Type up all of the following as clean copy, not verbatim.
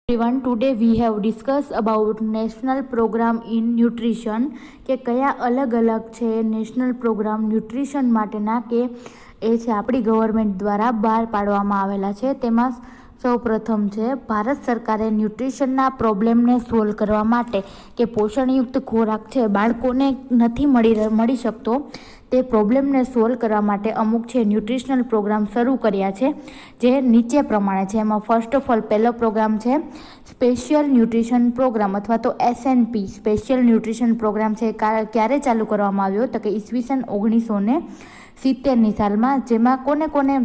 Everyone, today we have discussed about national program in nutrition કે કયા અલગ અલગ છે નેશનલ પ્રોગ્રામ ન્યુટ્રિશન માટેના કે એ છે આપણી ગવર્મેન્ટ દ્વારા બહાર પાડવામાં આવેલા છે। તેમાં સૌપ્રથમ છે ભારત સરકારે ન્યુટ્રિશનના પ્રોબ્લેમને સોલ્વ કરવા માટે કે પોષણયુક્ત ખોરાક છે બાળકોને નથી મળી શકતો તે પ્રોબ્લેમને સોલ્વ કરવા માટે અમુક છે ન્યુટ્રિશનલ પ્રોગ્રામ શરૂ કર્યા છે જે નીચે પ્રમાણે છે। એમાં ફર્સ્ટ ઓફ ઓલ પહેલો પ્રોગ્રામ છે સ્પેશિયલ ન્યુટ્રિશન પ્રોગ્રામ અથવા તો SNP સ્પેશિયલ ન્યુટ્રિશન પ્રોગ્રામ છે। ક્યારે ચાલુ કરવામાં આવ્યો તો કે ઈસવીસન 1970ની સાલમાં। જેમાં કોને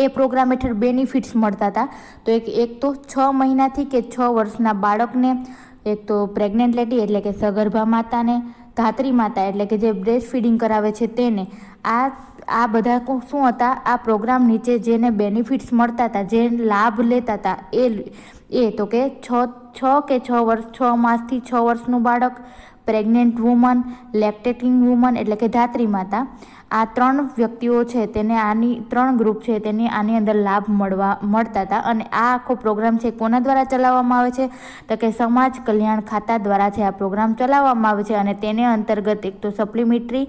એ પ્રોગ્રામ હેઠળ બેનિફિટ્સ મળતા હતા તો એક તો 6 મહિનાથી કે 6 વર્ષના બાળકને, એક તો પ્રેગ્નન્ટ લેડી એટલે કે સગર્ભા માતાને, ધાત્રી માતા એટલે કે જે બ્રેસ્ટ ફીડિંગ કરાવે છે તેને, આ બધા શું હતા આ પ્રોગ્રામ નીચે જેને બેનિફિટ્સ મળતા હતા, જે લાભ લેતા હતા એ તો કે 6 માસથી 6 વર્ષનું બાળક, પ્રેગ્નેન્ટ વુમન, લેક્ટેટિંગ વુમન એટલે કે ધાત્રી માતા, આ 3 વ્યક્તિઓ છે તેને આની 3 ગ્રુપ છે તેને આની અંદર લાભ મળતા હતા। અને આ આખો પ્રોગ્રામ છે કોના દ્વારા ચલાવવામાં આવે છે તો કે સમાજ કલ્યાણ ખાતા દ્વારા છે આ પ્રોગ્રામ ચલાવવામાં આવે છે। અને તેને અંતર્ગત એક તો સપ્લિમેન્ટરી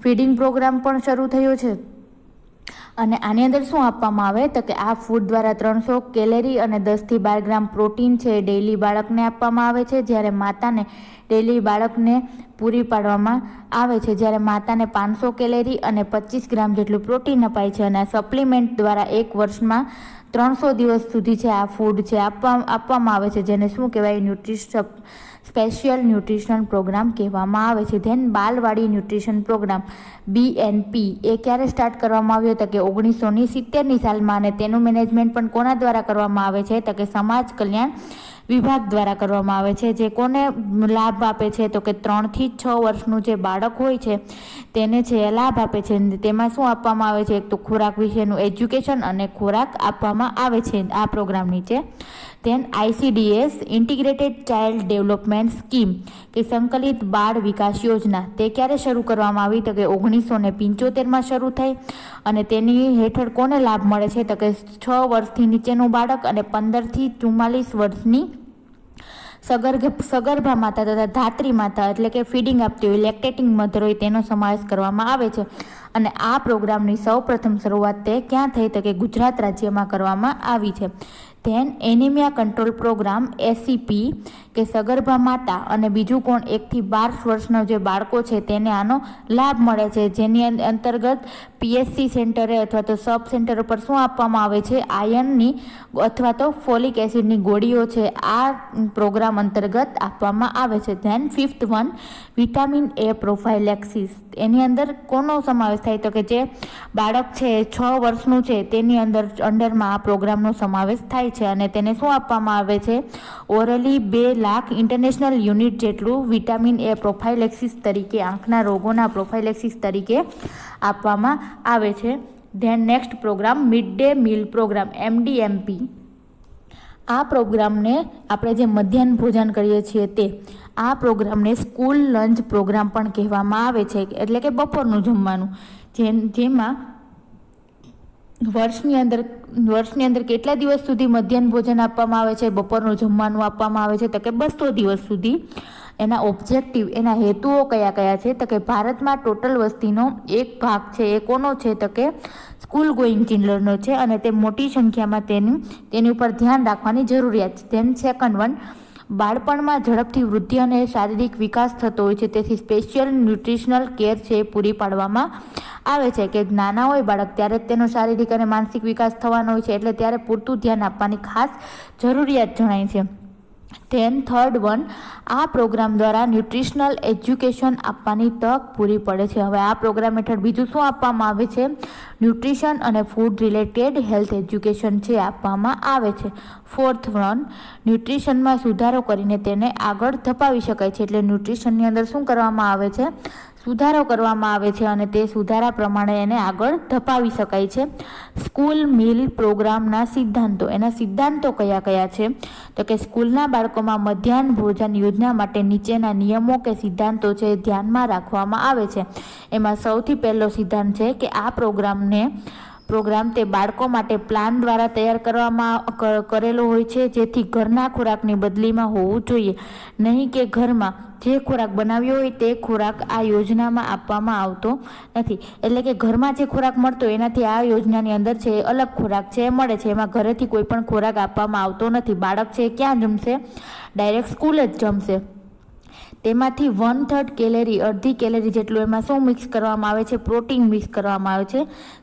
ફીડિંગ પ્રોગ્રામ પણ શરૂ થયો છે। અને આની અંદર શું આપવામાં આવે તો કે આ ફૂડ દ્વારા 300 કેલેરી અને 10 થી 12 ગ્રામ પ્રોટીન છે ડેઇલી બાળકને આપવામાં આવે છે, જ્યારે માતાને ડેઇલી બાળકને પૂરી પાડવામાં આવે છે, જ્યારે માતાને 500 કેલેરી અને 25 ગ્રામ જેટલું પ્રોટીન અપાય છે। અને આ સપ્લિમેન્ટ દ્વારા 1 વર્ષમાં 300 દિવસ સુધી છે આ ફૂડ છે આપવામાં આવે છે, જેને શું કહેવાય સ્પેશિયલ ન્યુટ્રિશન પ્રોગ્રામ કહેવામાં આવે છે। ધેન બાલવાડી ન્યુટ્રિશન પ્રોગ્રામ BNP એ ક્યારે સ્ટાર્ટ કરવામાં આવ્યો તો કે 1970ની સાલમાં। અને તેનું મેનેજમેન્ટ પણ કોના દ્વારા કરવામાં આવે છે તો કે સમાજ કલ્યાણ વિભાગ દ્વારા કરવામાં આવે છે, જે કોને લાભ આપે છે તો કે 3 થી 6 વર્ષનું જે બાળક હોય છે તેને છે લાભ આપે છે। તેમાં શું આપવામાં આવે છે એક તો ખોરાક વિશેનું એજ્યુકેશન અને ખોરાક આપવામાં આવે છે આ પ્રોગ્રામ નીચે। Then ICDS integrated child development scheme કે સંકલિત બાળ વિકાસ યોજના તે ક્યારે શરૂ કરવામાં આવી તો કે 1975માં શરૂ થઈ। અને તેની હેઠળ કોને લાભ મળે છે તો કે 6 વર્ષથી નીચેનું બાળક અને 15 થી 44 વર્ષની સગર્ભા માતા તથા ધાત્રી માતા એટલે કે ફીડિંગ આપતી હોય, લેક્ટેટિંગ મધર હોય તેનો સમાવેશ કરવામાં આવે છે। અને આ પ્રોગ્રામની સૌપ્રથમ શરૂઆત તે ક્યાં થઈ તો કે ગુજરાત રાજ્યમાં કરવામાં આવી છે। Then anaemia control programme SCP કે સગર્ભા માતા અને બીજું કોણ 1 થી 12 વર્ષના જે બાળકો છે તેને આનો લાભ મળે છે, જેની અંતર્ગત PSC સેન્ટરે અથવા તો સબ સેન્ટર ઉપર શું આપવામાં આવે છે આયર્નની અથવા તો ફોલિક એસિડની ગોળીઓ છે આ પ્રોગ્રામ અંતર્ગત આપવામાં આવે છે। Then 5th one vitamin A prophylaxis, એની અંદર કોનો સમાવેશ થાય તો કે જે બાળક છે 6 વર્ષનું છે તેની અંડરમાં આ પ્રોગ્રામનો સમાવેશ થાય છે। અને તેને શું આપવામાં આવે છે ઓરલી 2 લાખ ઇન્ટરનેશનલ યુનિટ જેટલું વિટામિન A પ્રોફાઇલેક્સિસ તરીકે આંખના રોગોના પ્રોફાઇલેક્સિસ તરીકે આપવામાં આવે છે। Then next programme mid day meal programme MDMP, આ પ્રોગ્રામને આપણે જે મધ્યાહન ભોજન કરીએ છીએ તે આ પ્રોગ્રામને સ્કૂલ લંચ પ્રોગ્રામ પણ કહેવામાં આવે છે, એટલે કે બપોરનું જમવાનું, જેમાં વર્ષની અંદર કેટલા દિવસ સુધી મધ્યાહન ભોજન આપવામાં આવે છે, બપોરનું જમવાનું આપવામાં આવે છે તો કે 200 દિવસ સુધી। એના ઓબ્જેક્ટિવ એના હેતુઓ કયા છે તો કે ભારતમાં ટોટલ વસ્તીનો એક ભાગ છે એ કોનો છે તો કે સ્કૂલ ગોઈંગ ચિલ્ડ્રનનો છે, અને તે મોટી સંખ્યામાં તેની ઉપર ધ્યાન રાખવાની જરૂરિયાત છે। ધેન સેકન્ડ વન બાળપણમાં ઝડપથી વૃદ્ધિ અને શારીરિક વિકાસ થતો હોય છે, તેથી સ્પેશિયલ ન્યુટ્રિશનલ કેર છે એ પૂરી પાડવામાં આવે છે કે નાના હોય બાળક ત્યારે જ તેનો શારીરિક અને માનસિક વિકાસ થવાનો હોય છે, એટલે ત્યારે પૂરતું ધ્યાન આપવાની ખાસ જરૂરિયાત જણાય છે। ધેન થર્ડ વન આ પ્રોગ્રામ દ્વારા ન્યુટ્રિશનલ એજ્યુકેશન આપવાની તક પૂરી પડે છે। હવે આ પ્રોગ્રામ હેઠળ બીજું શું આપવામાં આવે છે ન્યુટ્રિશન અને ફૂડ રિલેટેડ હેલ્થ એજ્યુકેશન છે આપવામાં આવે છે। ફોર્થ વન ન્યુટ્રિશનમાં સુધારો કરીને તેને આગળ ધપાવી શકાય છે, એટલે ન્યુટ્રિશનની અંદર શું કરવામાં આવે છે સુધારો કરવામાં આવે છે અને તે સુધારા પ્રમાણે એને આગળ ધપાવી શકાય છે। સ્કૂલ મીલ પ્રોગ્રામના સિદ્ધાંતો, એના સિદ્ધાંતો કયા છે તો કે સ્કૂલના બાળકોમાં મધ્યાહન ભોજન યોજના માટે નીચેના નિયમો કે સિદ્ધાંતો છે ધ્યાનમાં રાખવામાં આવે છે। એમાં સૌથી પહેલો સિદ્ધાંત છે કે આ પ્રોગ્રામને પ્રોગ્રામ તે બાળકો માટે પ્લાન દ્વારા તૈયાર કરવામાં કરેલો હોય છે, જેથી ઘરના ખોરાકની બદલીમાં હોવું જોઈએ, નહીં કે ઘરમાં જે ખોરાક બનાવ્યો હોય તે ખોરાક આ યોજનામાં આપવામાં આવતો નથી. એટલે કે ઘરમાં જે ખોરાક મળતો એનાથી આ યોજનાની અંદર છે એ અલગ ખોરાક છે એ મળે છે. એમાં ઘરેથી કોઈ પણ ખોરાક આપવામાં આવતો નથી. બાળક છે ક્યાં જમશે? ડાયરેક્ટ સ્કૂલે જ જમશે. તેમાંથી 1/3 કેલેરી, અડધી કેલેરી જેટલું એમાં શું મિક્સ કરવામાં આવે છે? પ્રોટીન મિક્સ કરવામાં આવે છે.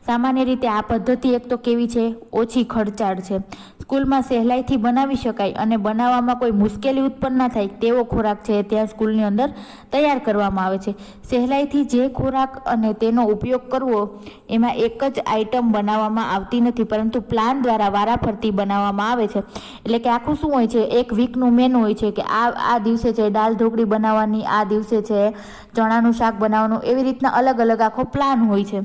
સામાન્ય રીતે આ પદ્ધતિ એક તો કેવી છે? ઓછી ખર્ચાળ છે. સ્કૂલમાં સહેલાઈથી બનાવી શકાય અને બનાવવામાં કોઈ મુશ્કેલી ઉત્પન્ન ના થાય તેવો ખોરાક છે ત્યાં સ્કૂલની અંદર તૈયાર કરવામાં આવે છે. સહેલાઈથી જે ખોરાક અને તેનો ઉપયોગ કરવો એમાં એક જ આઈટમ બનાવવામાં આવતી નથી, પરંતુ પ્લાન દ્વારા વારાફરતી બનાવવામાં આવે છે. એટલે કે આખું શું હોય છે? એક વીકનું મેનુ હોય છે કે આ દિવસે છે દાળ ઢોકળી બનાવવાની, આ દિવસે છે ચણાનું શાક બનાવવાનું, એવી રીતના અલગ અલગ આખો પ્લાન હોય છે.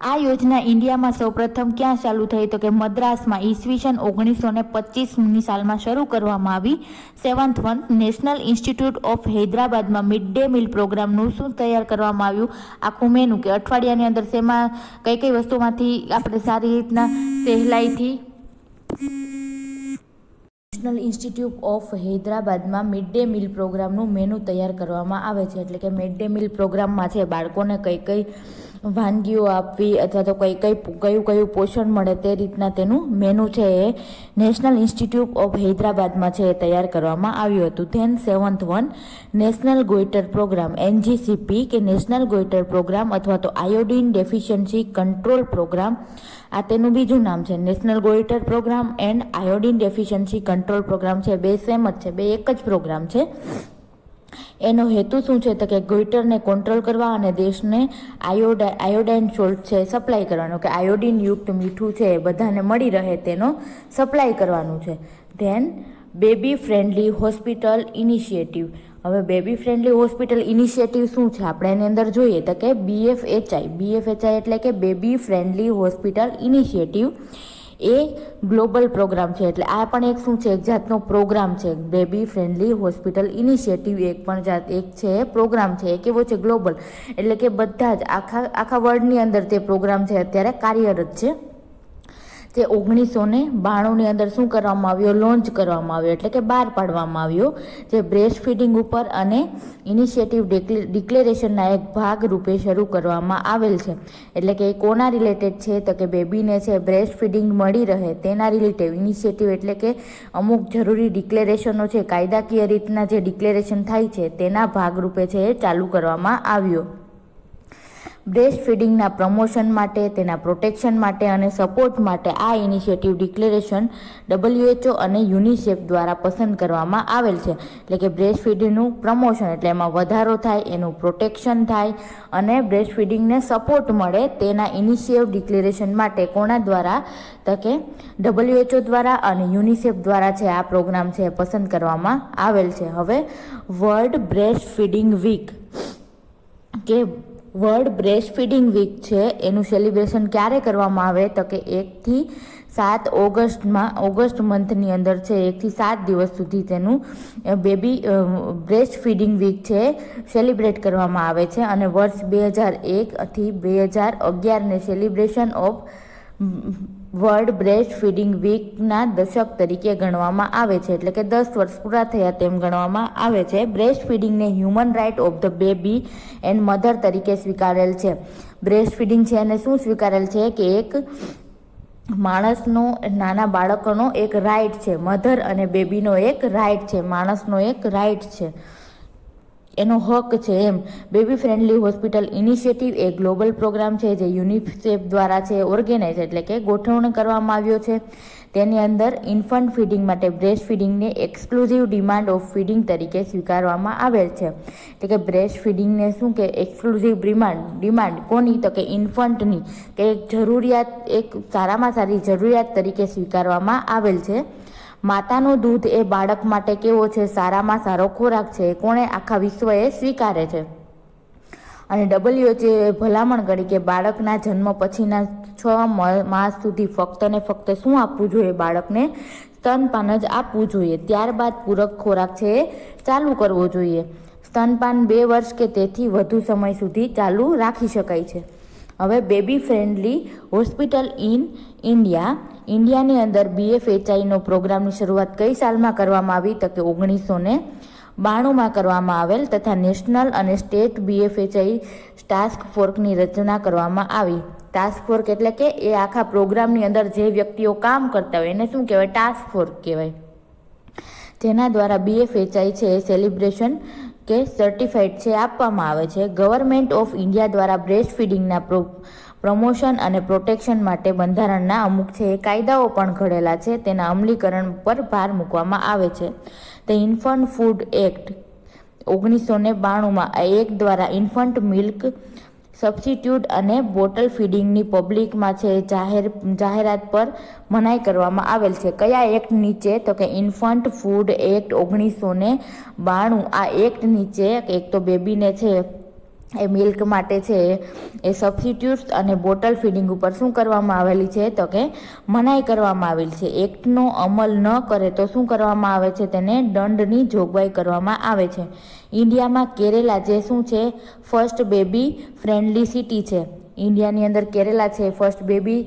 આ યોજના ઇન્ડિયામાં સૌપ્રથમ ક્યાં ચાલુ થઈ? તો કે મદ્રાસમાં ઈસવીસન 1925ની સાલમાં શરૂ કરવામાં આવી. 7th one national institute of હૈદરાબાદમાં મિડ ડે મીલ પ્રોગ્રામનું શું તૈયાર કરવામાં આવ્યું? આખું મેનુ કે અઠવાડિયાની અંદર શેમાં કઈ કઈ વસ્તુમાંથી આપણે સારી રીતના સહેલાઈથી નેશનલ ઇન્સ્ટિટ્યૂટ ઓફ હૈદરાબાદમાં મિડ ડે મીલ પ્રોગ્રામનું મેનુ તૈયાર કરવામાં આવે છે. એટલે કે મિડ ડે મીલ પ્રોગ્રામમાં છે બાળકોને કઈ કઈ વાનગીઓ આપવી અથવા તો કયું પોષણ મળે તે રીતના તેનું મેનુ છે એ નેશનલ ઇન્સ્ટિટ્યૂટ ઓફ હૈદરાબાદમાં છે એ તૈયાર કરવામાં આવ્યું હતું. Then 7th one national goitre programme, NGCP કે નેશનલ ગોઈટર પ્રોગ્રામ અથવા તો આયોડિન ડેફિશિયન્સી કંટ્રોલ પ્રોગ્રામ, આ તેનું બીજું નામ છે. National goitre programme and iodine deficiency control programme છે, બે સેમ જ છે, બે એક જ પ્રોગ્રામ છે. એનો હેતુ શું છે? તો કે ગોઈટરને કંટ્રોલ કરવા અને દેશને આયોડાઇન સોલ્ટ છે સપ્લાય કરવાનો, કે આયોડિન યુક્ત મીઠું છે એ બધાને મળી રહે તેનો સપ્લાય કરવાનું છે. Then baby friendly hospital initiative. હવે બેબી ફ્રેન્ડલી હોસ્પિટલ ઇનિશિયેટિવ શું છે આપણે એની અંદર જોઈએ તો કે BFHI એટલે કે બેબી ફ્રેન્ડલી હોસ્પિટલ ઇનિશિયેટિવ એ ગ્લોબલ પ્રોગ્રામ છે. એટલે આ પણ એક શું છે? એક જાતનો પ્રોગ્રામ છે. બેબી ફ્રેન્ડલી હોસ્પિટલ ઇનિશિયેટિવ એક છે પ્રોગ્રામ છે. એ કેવો છે? ગ્લોબલ. એટલે કે બધા જ આખા વર્લ્ડની અંદર તે પ્રોગ્રામ છે અત્યારે કાર્યરત છે. તે 1992ની અંદર શું કરવામાં આવ્યો? લોન્ચ કરવામાં આવ્યો, એટલે કે બહાર પાડવામાં આવ્યો, જે બ્રેસ્ટ ફીડિંગ ઉપર અને ઇનિશિયેટિવ ડિક્લેરેશનના એક ભાગ રૂપે શરૂ કરવામાં આવેલ છે. એટલે કે કોના રિલેટેડ છે? તો કે બેબીને છે બ્રેસ્ટ ફીડિંગ મળી રહે તેના રિલેટેડ ઇનિશિયેટિવ, એટલે કે અમુક જરૂરી ડિક્લેરેશનો છે, કાયદાકીય રીતના જે ડિક્લેરેશન થાય છે તેના ભાગરૂપે છે એ ચાલુ કરવામાં આવ્યો. બ્રેસ્ટ ફીડિંગના પ્રમોશન માટે, તેના પ્રોટેક્શન માટે અને સપોર્ટ માટે આ ઇનિશિયેટિવ ડિક્લેરેશન WHO અને યુનિસેફ દ્વારા પસંદ કરવામાં આવેલ છે. એટલે કે બ્રેસ્ટ ફીડિંગનું પ્રમોશન એટલે એમાં વધારો થાય, એનું પ્રોટેક્શન થાય અને બ્રેસ્ટ ફીડિંગને સપોર્ટ મળે તેના ઇનિશિયેટિવ ડિક્લેરેશન માટે કોના દ્વારા? તો કે WHO દ્વારા અને યુનિસેફ દ્વારા છે આ પ્રોગ્રામ છે પસંદ કરવામાં આવેલ છે. હવે વર્લ્ડ બ્રેસ્ટ ફીડિંગ વીક કે વર્લ્ડ બ્રેસ્ટ ફીડિંગ વીક છે એનું સેલિબ્રેશન ક્યારે કરવામાં આવે? તો કે 1 થી 7 ઓગસ્ટ મંથની અંદર છે 1 થી 7 દિવસ સુધી તેનું બેબી બ્રેસ્ટ ફીડિંગ વીક છે સેલિબ્રેટ કરવામાં આવે છે. અને વર્ષ 2001 થી 2011ને celebration of world breast feeding વીકના દશક તરીકે ગણવામાં આવે છે. એટલે કે 10 વર્ષ પૂરા થયા તેમ ગણવામાં આવે છે. બ્રેસ્ટ ફીડિંગને human right of the baby and mother તરીકે સ્વીકારેલ છે. બ્રેસ્ટ ફીડિંગ છે એને શું સ્વીકારેલ છે? કે એક માણસનો, નાના બાળકોનો એક રાઇટ છે, મધર અને બેબીનો એક રાઇટ છે, માણસનો એક રાઇટ છે, એનો હક છે એમ. બેબી ફ્રેન્ડલી હોસ્પિટલ ઇનિશિયેટિવ એ ગ્લોબલ પ્રોગ્રામ છે જે યુનિસેફ દ્વારા છે ઓર્ગેનાઇઝ એટલે કે ગોઠવણ કરવામાં આવ્યો છે. તેની અંદર ઇન્ફન્ટ ફીડિંગ માટે બ્રેસ્ટ ફીડિંગને એક્સક્લુઝિવ ડિમાન્ડ ઓફ ફીડિંગ તરીકે સ્વીકારવામાં આવેલ છે. એટલે કે બ્રેસ્ટ ફીડિંગને શું કે એક્સક્લુઝિવ ડિમાન્ડ કોની? તો કે ઇન્ફન્ટની, કે એક સારામાં સારી જરૂરિયાત તરીકે સ્વીકારવામાં આવેલ છે. માતાનું દૂધ એ બાળક માટે કેવો છે? સારામાં સારો ખોરાક છે. કોણે? આખા વિશ્વએ સ્વીકારે છે. અને WHO ભલામણ કરી કે બાળકના જન્મ પછીના 6 માસ સુધી ફક્ત ને ફક્ત શું આપવું જોઈએ? બાળકને સ્તનપાન જ આપવું જોઈએ. ત્યારબાદ પૂરક ખોરાક છે ચાલુ કરવો જોઈએ. સ્તનપાન 2 વર્ષ કે તેથી વધુ સમય સુધી ચાલુ રાખી શકાય છે. હવે બેબી ફ્રેન્ડલી હોસ્પિટલ ઇન ઇન્ડિયાની અંદર BFHIનો પ્રોગ્રામની શરૂઆત કઈ સાલમાં કરવામાં આવી? તો કે 1992માં કરવામાં આવેલ તથા નેશનલ અને સ્ટેટ BFHI ટાસ્ક ફોર્સની રચના કરવામાં આવી. ટાસ્ક ફોર્સ એટલે કે એ આખા પ્રોગ્રામની અંદર જે વ્યક્તિઓ કામ કરતા હોય એને શું કહેવાય? ટાસ્ક ફોર્સ કહેવાય. જેના દ્વારા BFHI છે એ સેલિબ્રેશન કે સર્ટિફાઈડ છે આપવામાં આવે છે. ગવર્મેન્ટ ઓફ ઇન્ડિયા દ્વારા બ્રેસ્ટ ફીડિંગના પ્રમોશન અને પ્રોટેક્શન માટે બંધારણના અમુક છે એ કાયદાઓ પણ ઘડેલા છે. તેના અમલીકરણ પર ભાર મૂકવામાં આવે છે. ધ ઇન્ફન્ટ ફૂડ એક્ટ 1992માં આ એક્ટ દ્વારા ઇન્ફન્ટ મિલ્ક સબસ્ટિટ્યૂટ અને બોટલ ફીડિંગની પબ્લિકમાં છે જાહેરાત પર મનાઈ કરવામાં આવેલ છે. કયા એક્ટ નીચે? તો કે ઇન્ફન્ટ ફૂડ એક્ટ 1992. આ એક્ટ નીચે એક તો બેબીને છે એ મિલ્ક માટે છે એ સબસ્ટિટ્યૂટ્સ અને બોટલ ફીડિંગ ઉપર શું કરવામાં આવેલી છે? તો કે મનાઈ કરવામાં આવેલ છે. એક્ટનો અમલ ન કરે તો શું કરવામાં આવે છે? તેને દંડની જોગવાઈ કરવામાં આવે છે. ઇન્ડિયામાં કેરેલા જે શું છે ફર્સ્ટ બેબી ફ્રેન્ડલી સિટી છે. ઇન્ડિયાની અંદર કેરેલા છે ફર્સ્ટ બેબી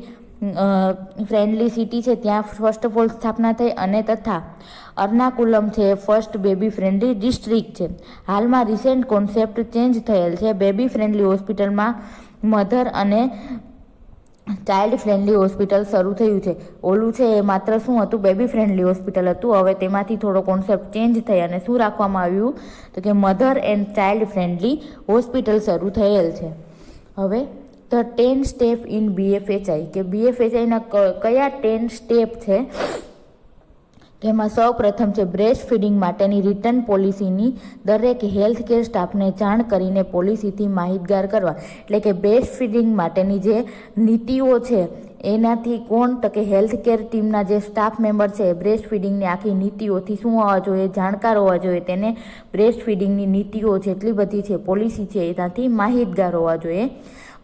ફ્રેન્ડલી સિટી છે. ત્યાં ફર્સ્ટ ઓફ ઓલ સ્થાપના થઈ અને તથા અર્નાકુલમ છે ફર્સ્ટ બેબી ફ્રેન્ડલી ડિસ્ટ્રિક્ટ છે. હાલમાં રિસેન્ટ કોન્સેપ્ટ ચેન્જ થયેલ છે. બેબી ફ્રેન્ડલી હોસ્પિટલમાં મધર અને ચાઇલ્ડ ફ્રેન્ડલી હોસ્પિટલ શરૂ થયું છે. ઓલું છે એ માત્ર શું હતું? બેબી ફ્રેન્ડલી હોસ્પિટલ હતું. હવે તેમાંથી થોડો કોન્સેપ્ટ ચેન્જ થઈ અને શું રાખવામાં આવ્યું? તો કે mother and child friendly hospital શરૂ થયેલ છે. હવે ધ 10 સ્ટેપ ઇન BFHI કે BFHIના કયા 10 સ્ટેપ છે? તેમાં સૌ પ્રથમ છે બ્રેસ્ટ ફીડિંગ માટેની રિટર્ન પોલિસીની દરેક હેલ્થકેર સ્ટાફને જાણ કરીને પોલિસીથી માહિતગાર કરવા. એટલે કે બ્રેસ્ટ ફીડિંગ માટેની જે નીતિઓ છે એનાથી કોણ? તો કે હેલ્થકેર ટીમના જે સ્ટાફ મેમ્બર છે બ્રેસ્ટ ફીડિંગની આખી નીતિઓથી શું હોવા જોઈએ? જાણકાર હોવા જોઈએ. તેને બ્રેસ્ટ ફીડિંગની નીતિઓ જેટલી બધી છે પોલિસી છે એનાથી માહિતગાર હોવા જોઈએ.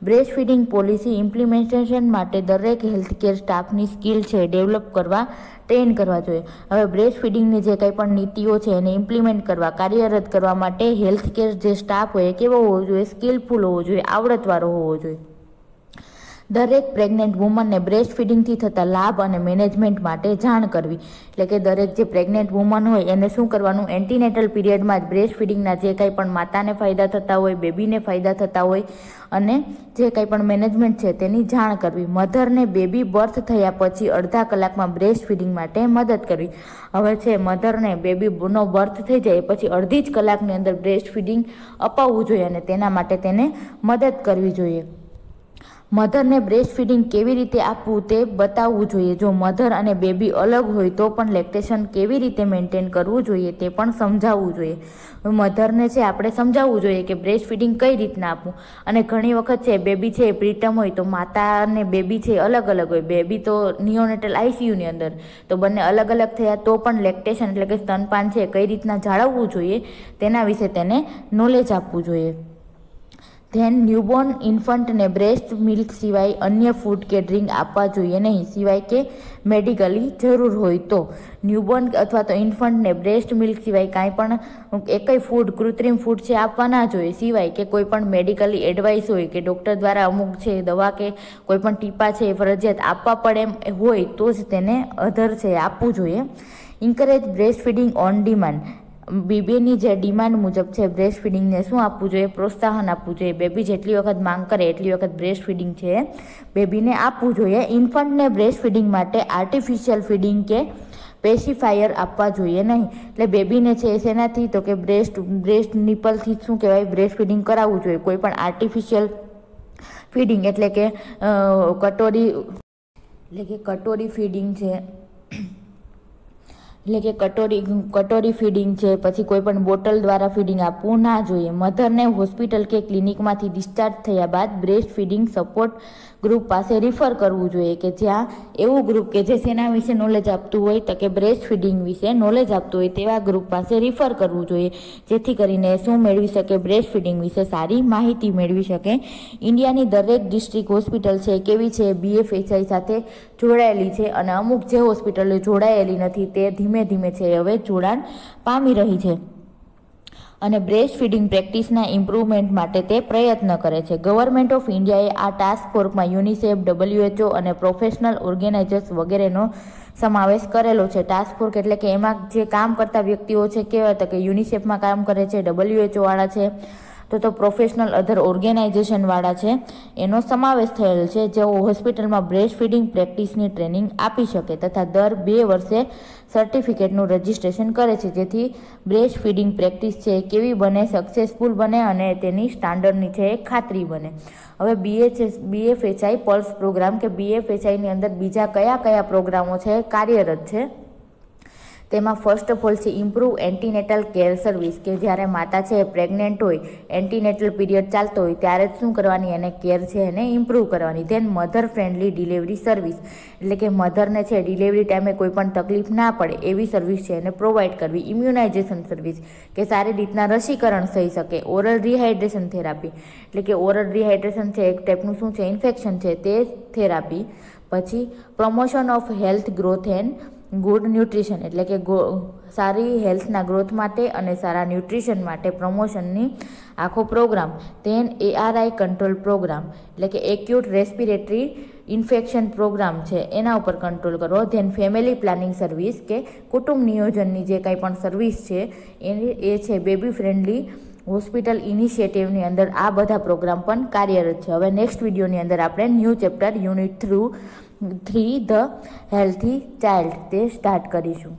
બ્રેસ્ટ ફીડિંગ પોલિસી ઇમ્પ્લિમેન્ટેશન માટે દરેક હેલ્થકેર સ્ટાફની સ્કિલ છે ડેવલપ કરવા ટ્રેન કરવા જોઈએ. હવે બ્રેસ્ટ ફીડિંગની જે કંઈ પણ નીતિઓ છે એને ઇમ્પ્લિમેન્ટ કરવા કાર્યરત કરવા માટે હેલ્થકેર જે સ્ટાફ હોય એ કેવો હોવો જોઈએ? સ્કિલફુલ હોવો જોઈએ, આવડતવાળો હોવો જોઈએ. દરેક પ્રેગ્નન્ટ વુમનને બ્રેસ્ટ ફીડિંગથી થતા લાભ અને મેનેજમેન્ટ માટે જાણ કરવી. એટલે કે દરેક જે પ્રેગ્નન્ટ વુમન હોય એને શું કરવાનું? એન્ટીનેટલ પીરિયડમાં જ બ્રેસ્ટ ફીડિંગના જે કંઈ પણ માતાને ફાયદા થતા હોય, બેબીને ફાયદા થતા હોય અને જે કંઈ પણ મેનેજમેન્ટ છે તેની જાણ કરવી. મધરને બેબી બર્થ થયા પછી અડધા કલાકમાં બ્રેસ્ટ ફીડિંગ માટે મદદ કરવી. હવે છે મધરને બેબીનો બર્થ થઈ જાય પછી અડધી જ કલાકની અંદર બ્રેસ્ટ ફીડિંગ અપાવવું જોઈએ અને તેના માટે તેને મદદ કરવી જોઈએ. મધરને બ્રેસ્ટ ફીડિંગ કેવી રીતે આપવું તે બતાવવું જોઈએ. જો મધર અને બેબી અલગ હોય તો પણ લેક્ટેશન કેવી રીતે મેન્ટેન કરવું જોઈએ તે પણ સમજાવવું જોઈએ. મધરને છે આપણે સમજાવવું જોઈએ કે બ્રેસ્ટ ફીડિંગ કઈ રીતના આપવું. અને ઘણી વખત છે બેબી છે પ્રીટર્મ હોય તો માતા અને બેબી છે અલગ અલગ હોય. બેબી તો નિયોનેટલ ICUની અંદર તો બંને અલગ અલગ થયા તો પણ લેક્ટેશન એટલે કે સ્તનપાન છે કઈ રીતના જાળવવું જોઈએ તેના વિશે તેને નોલેજ આપવું જોઈએ. ધેન ન્યૂબોર્ન ઇન્ફન્ટને બ્રેસ્ટ મિલ્ક સિવાય અન્ય ફૂડ કે ડ્રિંક આપવા જોઈએ નહીં, સિવાય કે મેડિકલી જરૂર હોય તો. ન્યૂબોર્ન અથવા તો ઇન્ફન્ટને બ્રેસ્ટ મિલ્ક સિવાય કાંઈ પણ એકય ફૂડ કૃત્રિમ ફૂડ છે આપવા ના જોઈએ, સિવાય કે કોઈ પણ મેડિકલી એડવાઇસ હોય કે ડૉક્ટર દ્વારા અમુક છે દવા કે કોઈ પણ ટીપા છે એ ફરજિયાત આપવા પડે એમ હોય તો જ તેને અધર છે આપવું જોઈએ. Encourage breast feeding on demand. બેબીની જે ડિમાન્ડ મુજબ છે બ્રેસ્ટ ફીડિંગને શું આપવું જોઈએ? પ્રોત્સાહન આપવું જોઈએ. બેબી જેટલી વખત માંગ કરે એટલી વખત બ્રેસ્ટ ફીડિંગ છે બેબીને આપવું જોઈએ. ઇન્ફન્ટને બ્રેસ્ટ ફીડિંગ માટે આર્ટિફિશિયલ ફીડિંગ કે પેસિફાયર આપવા જોઈએ નહીં. એટલે બેબીને છે શેનાથી? તો કે બ્રેસ્ટ નિપલથી શું કહેવાય? બ્રેસ્ટ ફીડિંગ કરાવવું જોઈએ. કોઈ પણ આર્ટિફિશિયલ ફીડિંગ એટલે કે કટોરી ફીડિંગ છે એટલે કે કટોરી ફીડિંગ છે, પછી કોઈ પણ બોટલ દ્વારા ફીડિંગ આપવું ના જોઈએ. મધરને હોસ્પિટલ કે ક્લિનિકમાંથી ડિસ્ચાર્જ થયા બાદ બ્રેસ્ટ ફીડિંગ સપોર્ટ ગ્રુપ પાસે રિફર કરવું જોઈએ કે જ્યાં એવું ગ્રુપ કે જે શેના વિશે નોલેજ આપતું હોય તો કે બ્રેસ્ટ ફીડિંગ વિશે નોલેજ આપતું હોય તેવા ગ્રુપ પાસે રિફર કરવું જોઈએ, જેથી કરીને શું મેળવી શકે? બ્રેસ્ટ ફીડિંગ વિશે સારી માહિતી મેળવી શકે. ઇન્ડિયાની દરેક ડિસ્ટ્રિક્ટ હોસ્પિટલ છે કેવી છે? BFHI સાથે જોડાયેલી છે અને અમુક જે હોસ્પિટલો જોડાયેલી નથી તે ધીમે ધીમે છે હવે જોડાણ પામી રહી છે. અને બ્રેસ્ટ ફીડિંગ પ્રેક્ટિસના ઇમ્પ્રુવમેન્ટ માટે તે પ્રયત્ન કરે છે. ગવર્મેન્ટ ઓફ ઇન્ડિયાએ આ ટાસ્ક ફોર્સમાં યુનિસેફ, WHO અને પ્રોફેશનલ ઓર્ગેનાઇઝર્સ વગેરેનો સમાવેશ કરેલો છે. ટાસ્ક ફોર્સ એટલે કે એમાં જે કામ કરતા વ્યક્તિઓ છે કેવા હતા કે યુનિસેફમાં કામ કરે છે, WHO વાળા છે, તો પ્રોફેશનલ અધર ઓર્ગેનાઇઝેશનવાળા છે, એનો સમાવેશ થયેલ છે, જેઓ હોસ્પિટલમાં બ્રેસ્ટ ફીડિંગ પ્રેક્ટિસની ટ્રેનિંગ આપી શકે તથા દર 2 વર્ષે સર્ટિફિકેટનું રજિસ્ટ્રેશન કરે છે, જેથી બ્રેસ્ટ ફીડિંગ પ્રેક્ટિસ છે કેવી બને, સક્સેસફુલ બને અને તેની સ્ટાન્ડર્ડની છે એ ખાતરી બને. હવે BFHI પલ્સ પ્રોગ્રામ કે BFHIની અંદર બીજા કયા કયા પ્રોગ્રામો છે કાર્યરત છે, તેમાં ફર્સ્ટ ઓફ ઓલ છે ઇમ્પ્રૂવ એન્ટીનેટલ કેર સર્વિસ, કે જ્યારે માતા છે એ પ્રેગ્નેન્ટ હોય, એન્ટીનેટલ પીરિયડ ચાલતો હોય ત્યારે શું કરવાની, એને કેર છે એને ઇમ્પ્રૂવ કરવાની. Then mother friendly delivery service, એટલે કે મધરને છે ડિલિવરી ટાઈમે કોઈ પણ તકલીફ ના પડે એવી સર્વિસ છે એને પ્રોવાઈડ કરવી. ઇમ્યુનાઇઝેશન સર્વિસ, કે સારી રીતના રસીકરણ થઈ શકે. ઓરલ રિહાઇડ્રેશન થેરાપી, એટલે કે ઓરલ રિહાઇડ્રેશન છે એક ટાઈપનું શું છે ઇન્ફેક્શન છે તે થેરાપી. પછી promotion of health growth and good nutrition, એટલે કે સારી હેલ્થના ગ્રોથ માટે અને સારા ન્યુટ્રિશન માટે પ્રમોશનની આખો programme. Then ARI control programme, એટલે કે એક્યુટ રેસ્પિરેટરી ઇન્ફેક્શન પ્રોગ્રામ છે એના ઉપર કંટ્રોલ કરવો. ધેન ફેમિલી પ્લાનિંગ સર્વિસ, કે કુટુંબ નિયોજનની જે કંઈ પણ સર્વિસ છે એ છે બેબી ફ્રેન્ડલી હોસ્પિટલ ઇનિશિયેટિવની અંદર આ બધા પ્રોગ્રામ પણ કાર્યરત છે. હવે નેક્સ્ટ વિડીયોની અંદર આપણે new chapter unit 3 the healthy child તે સ્ટાર્ટ કરીશું.